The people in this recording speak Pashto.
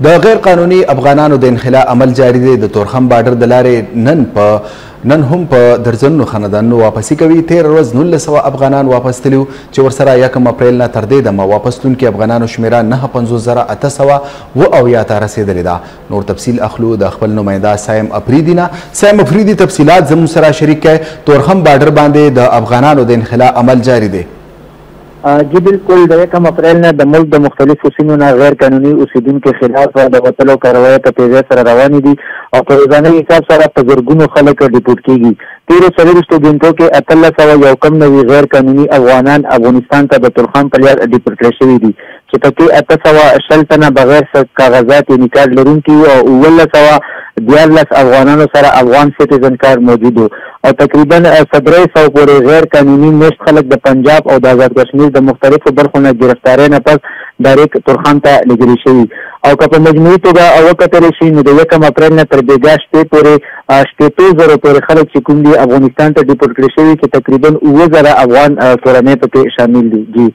د غیر قانوني افغانانو د انخلا عمل جاری دی. د تورخم بارډر د لارې نن هم په درجنونو خاندانونو واپسي کوي. 13 ورځ 1900 افغانان واپس تللي چې ورسره 1 اپریل نه تر دې دمه واپس تلونکي افغانانو شمیره 95809 ته رسېدلې ده. نور تفصیل اخلو د خپل نماینده سایم افریدي نه. سایم افریدي تفصیلات زموږ سره شریک کړئ. تورخم بارډر باندې د افغانانو د انخلا عمل جاری دی. جی بالکل د 1 اپریل نه د ملک د مختلفو سیمو نه غیر قانوني اوسیدونکو خلاف د وتلو کاروایي په تیزۍ سره روانې دي او په ورځني حساب سره په زرګونو خلک ډیپورټ کیږي. تیرو څلوېښتو غنټو کې 1891 غیر قانوني افغانان افغانستان ته د تورخم په لار ډیپورټ کړل شوي دي چې پکې 860 تنه بغیر کاغذات یعنې کارډ لرونکي وو او 1914 افغانانو سره افغان سټیزن کارډ موجود و او تقریبا 300 پورې غیر قانوني مشت خلک د پنجاب او د آزاد کشمیر د مختلفو برخو نه ګرفتارۍ نه پس ډایرکټ تورخم ته لېږلي شوي او که په مجموعي توګه وکتلی شي نو د 1 اپریل نه تر بېګا شپې پورې 800,000 پورې خلک چې کوم دي افغانستان ته ډیپورټ کړي شوي چې تقریبا 7,000 افغان کورنۍ پکې شامل دي.